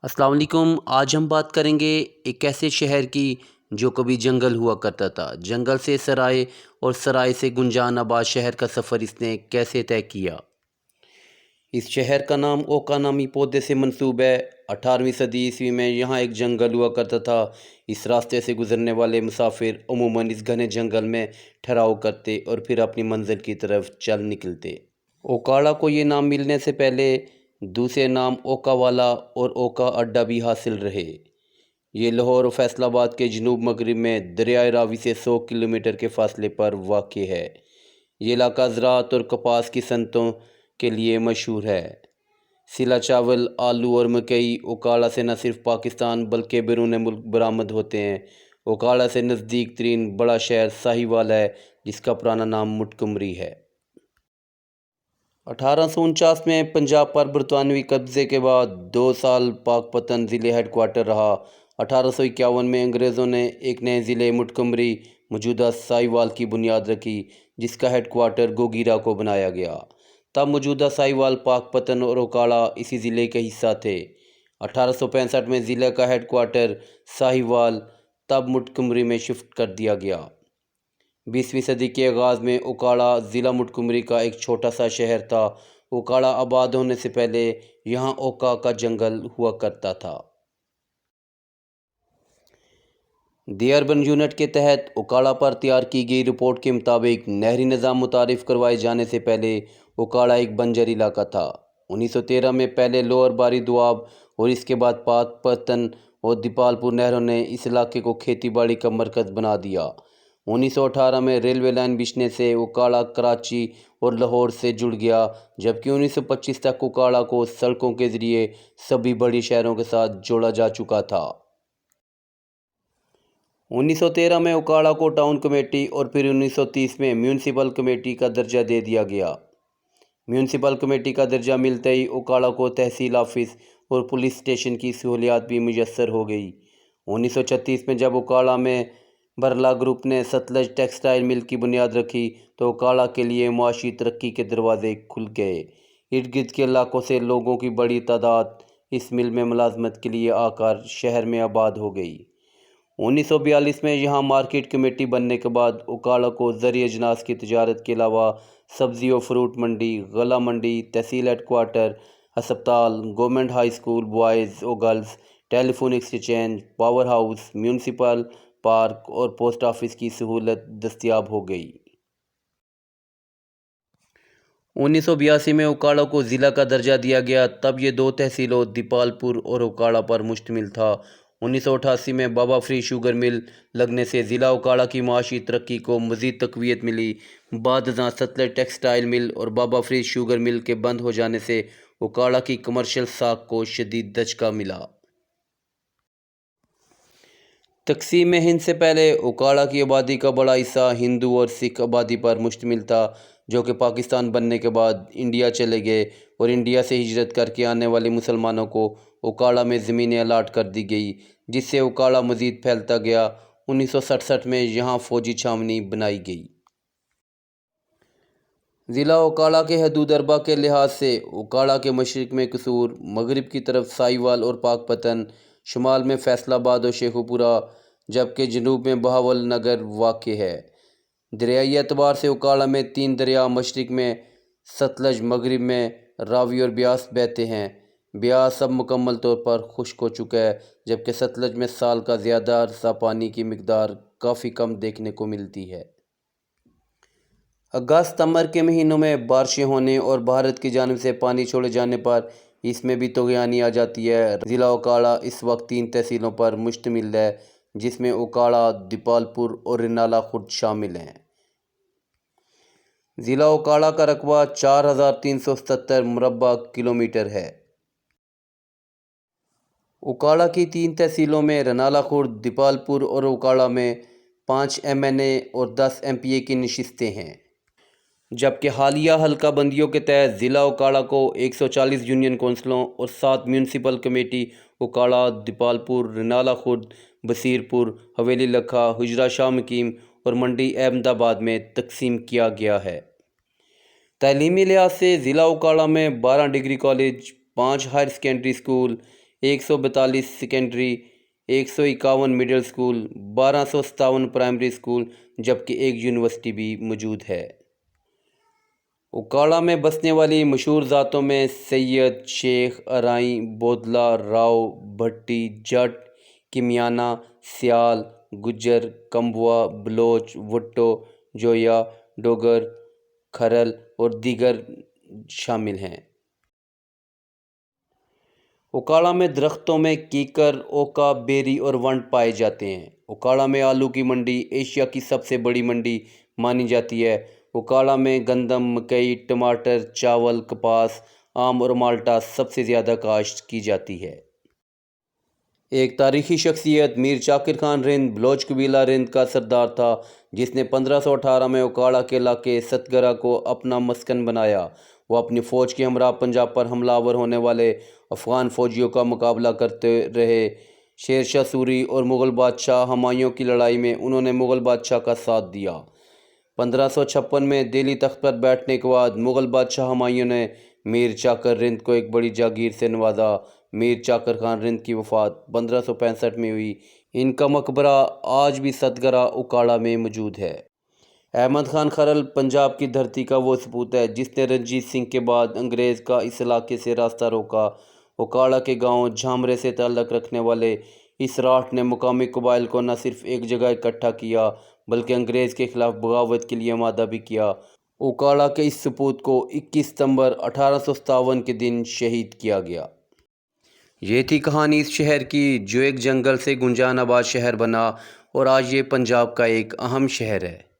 السلام علیکم۔ آج ہم بات کریں گے ایک ایسے شہر کی جو کبھی جنگل ہوا کرتا تھا۔ جنگل سے سرائے اور سرائے سے گنجان آباد شہر کا سفر اس نے کیسے طے کیا۔ اس شہر کا نام اوکا نامی پودے سے منسوب ہے۔ 18ویں صدی عیسوی میں یہاں ایک جنگل ہوا کرتا تھا۔ اس راستے سے گزرنے والے مسافر عموماً اس گھنے جنگل میں ٹھہراؤ کرتے اور پھر اپنی منزل کی طرف چل نکلتے۔ اوکاڑا کو یہ نام ملنے سے پہلے دوسرے نام اوکا والا اور اوکا اڈا بھی حاصل رہے۔ یہ لاہور و فیصل آباد کے جنوب مغرب میں دریائے راوی سے 100 کلومیٹر کے فاصلے پر واقع ہے۔ یہ علاقہ زراعت اور کپاس کی صنعتوں کے لیے مشہور ہے۔ سیلا چاول، آلو اور مکئی اوکاڑا سے نہ صرف پاکستان بلکہ بیرون ملک برآمد ہوتے ہیں۔ اوکاڑا سے نزدیک ترین بڑا شہر ساہیوال ہے، جس کا پرانا نام مٹکمری ہے۔ 1849 میں پنجاب پر برطانوی قبضے کے بعد 2 سال پاک پتن ضلع ہیڈ کوارٹر رہا۔ 1851 میں انگریزوں نے ایک نئے ضلع مٹکمری موجودہ ساہیوال کی بنیاد رکھی، جس کا ہیڈ کوارٹر گوگیرا کو بنایا گیا۔ تب موجودہ ساہیوال، پاک پتن اور اوکاڑا اسی ضلع کا حصہ تھے۔ 1865 میں ضلع کا ہیڈ کوارٹر ساہیوال تب مٹکمری میں شفٹ کر دیا گیا۔ 20ویں صدی کے آغاز میں اوکاڑا ضلع مٹکمری کا ایک چھوٹا سا شہر تھا۔ اوکاڑا آباد ہونے سے پہلے یہاں اوکا کا جنگل ہوا کرتا تھا۔ دی اربن یونٹ کے تحت اوکاڑا پر تیار کی گئی رپورٹ کے مطابق نہری نظام متعارف کروائے جانے سے پہلے اوکاڑا ایک بنجر علاقہ تھا۔ 1913 میں پہلے لوئر باری دواب اور اس کے بعد پاک پتن اور دیپال پور نہروں نے اس علاقے کو کھیتی باڑی کا مرکز بنا دیا۔ 1918 میں ریلوے لائن بچھنے سے اوکاڑا کراچی اور لاہور سے جڑ گیا، جبکہ 1925 تک اوکاڑا کو سڑکوں کے ذریعے سبھی بڑی شہروں کے ساتھ جوڑا جا چکا تھا۔ 1913 میں اوکاڑا کو ٹاؤن کمیٹی اور پھر 1930 میں میونسپل کمیٹی کا درجہ دے دیا گیا۔ میونسپل کمیٹی کا درجہ ملتے ہی اوکاڑا کو تحصیل آفس اور پولیس اسٹیشن کی سہولیات بھی میسر ہو گئی۔ 1936 میں جب اوکاڑا میں برلا گروپ نے ستلج ٹیکسٹائل مل کی بنیاد رکھی تو اوکاڑا کے لیے معاشی ترقی کے دروازے کھل گئے۔ ارد گرد کے علاقوں سے لوگوں کی بڑی تعداد اس مل میں ملازمت کے لیے آ کر شہر میں آباد ہو گئی۔ 1942 میں یہاں مارکیٹ کمیٹی بننے کے بعد اوکاڑا کو زرعی اجناس کی تجارت کے علاوہ سبزی و فروٹ منڈی، غلہ منڈی، تحصیل ہیڈ کوارٹر، ہسپتال، گورنمنٹ ہائی اسکول بوائز و girls, telephone exchange, power house, municipal park اور پوسٹ آفس کی سہولت دستیاب ہو گئی۔ 1982 میں اوکاڑا کو ضلع کا درجہ دیا گیا، تب یہ 2 تحصیلوں دیپال پور اور اوکاڑا پر مشتمل تھا۔ 1988 میں بابا فری شوگر مل لگنے سے ضلع اوکاڑا کی معاشی ترقی کو مزید تقویت ملی۔ بعد ازاں ستلج ٹیکسٹائل مل اور بابا فری شوگر مل کے بند ہو جانے سے اوکاڑا کی کمرشل ساکھ کو شدید دھچکا ملا۔ تقسیم ہند سے پہلے اوکاڑا کی آبادی کا بڑا حصہ ہندو اور سکھ آبادی پر مشتمل تھا، جو کہ پاکستان بننے کے بعد انڈیا چلے گئے اور انڈیا سے ہجرت کر کے آنے والے مسلمانوں کو اوکاڑا میں زمینیں الاٹ کر دی گئی، جس سے اوکاڑا مزید پھیلتا گیا۔ 1967 میں یہاں فوجی چھاونی بنائی گئی۔ ضلع اوکاڑا کے حدود اربع کے لحاظ سے اوکاڑا کے مشرق میں قصور، مغرب کی طرف ساہیوال اور پاک پتن، شمال میں فیصل آباد اور شیخو پورہ، جبکہ جنوب میں بہاول نگر واقع ہے۔ دریائی اعتبار سے اوکاڑا میں 3 دریا مشرق میں ستلج، مغرب میں راوی اور بیاس بہتے ہیں۔ بیاس اب مکمل طور پر خشک ہو چکا ہے، جبکہ ستلج میں سال کا زیادہ عرصہ پانی کی مقدار کافی کم دیکھنے کو ملتی ہے۔ اگست ستمبر کے مہینوں میں بارشیں ہونے اور بھارت کی جانب سے پانی چھوڑے جانے پر اس میں بھی طغیانی آ جاتی ہے۔ ضلع اوکاڑا اس وقت 3 تحصیلوں پر مشتمل ہے، جس میں اوکاڑا، دیپال پور اور رنالہ خرد شامل ہیں۔ ضلع اوکاڑا کا رقبہ 4377 مربع کلومیٹر ہے۔ اوکاڑا کی 3 تحصیلوں میں رنالہ خرد، دیپال پور اور اوکاڑا میں 5 MNA اور 10 MPA کی نشستیں ہیں، جبکہ حالیہ حلقہ بندیوں کے تحت ضلع اوکاڑا کو 140 یونین کونسلوں اور 7 میونسپل کمیٹی اوکاڑا، دیپال پور، رنالہ خرد، بصیر پور، حویلی لکھا، حجرہ شاہ مقیم اور منڈی احمد آباد میں تقسیم کیا گیا ہے۔ تعلیمی لحاظ سے ضلع اوکاڑا میں 12 degree college, 5 higher secondary school, 142 secondary, 151 middle school, 1257 primary school, جبکہ ایک یونیورسٹی بھی موجود ہے۔ اکاڑہ میں بسنے والی مشہور ذاتوں میں سید، شیخ، ارائیں، بودلہ، راؤ، بھٹی، جٹ، کمیانہ، سیال، گجر، کمبوا، بلوچ، وٹو، جویا، ڈوگر، کھرل اور دیگر شامل ہیں۔ اکاڑہ میں درختوں میں کیکر، اوکا، بیری اور ونٹ پائے جاتے ہیں۔ اکاڑہ میں آلو کی منڈی ایشیا کی سب سے بڑی منڈی مانی جاتی ہے۔ اکاڑہ میں گندم، مکئی، ٹماٹر، چاول، کپاس، آم اور مالٹا سب سے زیادہ کاشت کی جاتی ہے۔ ایک تاریخی شخصیت میر چاکر خان رند بلوچ قبیلہ رند کا سردار تھا، جس نے 1518 میں اکاڑہ کے علاقے ستگرہ کو اپنا مسکن بنایا۔ وہ اپنی فوج کے ہمراہ پنجاب پر حملہ آور ہونے والے افغان فوجیوں کا مقابلہ کرتے رہے۔ شیر شاہ سوری اور مغل بادشاہ ہمایوں کی لڑائی میں انہوں نے مغل بادشاہ کا ساتھ دیا۔ 1556 میں دہلی تخت پر بیٹھنے کے بعد مغل بادشاہ ہمایوں نے میر چاکر رند کو ایک بڑی جاگیر سے نوازا۔ میر چاکر خان رند کی وفات 1565 میں ہوئی۔ ان کا مقبرہ آج بھی ستگرہ، اکاڑہ میں موجود ہے۔ احمد خان کھرل پنجاب کی دھرتی کا وہ سپوت ہے جس نے رنجیت سنگھ کے بعد انگریز کا اس علاقے سے راستہ روکا۔ اکاڑہ کے گاؤں جھامرے سے تعلق رکھنے والے اس راٹھ نے مقامی قبائل کو نہ صرف ایک جگہ اکٹھا کیا بلکہ انگریز کے خلاف بغاوت کے لیے آمادہ بھی کیا۔ اکاڑہ کے اس سپوت کو 21 ستمبر 1857 کے دن شہید کیا گیا۔ یہ تھی کہانی اس شہر کی جو ایک جنگل سے گنجان آباد شہر بنا اور آج یہ پنجاب کا ایک اہم شہر ہے۔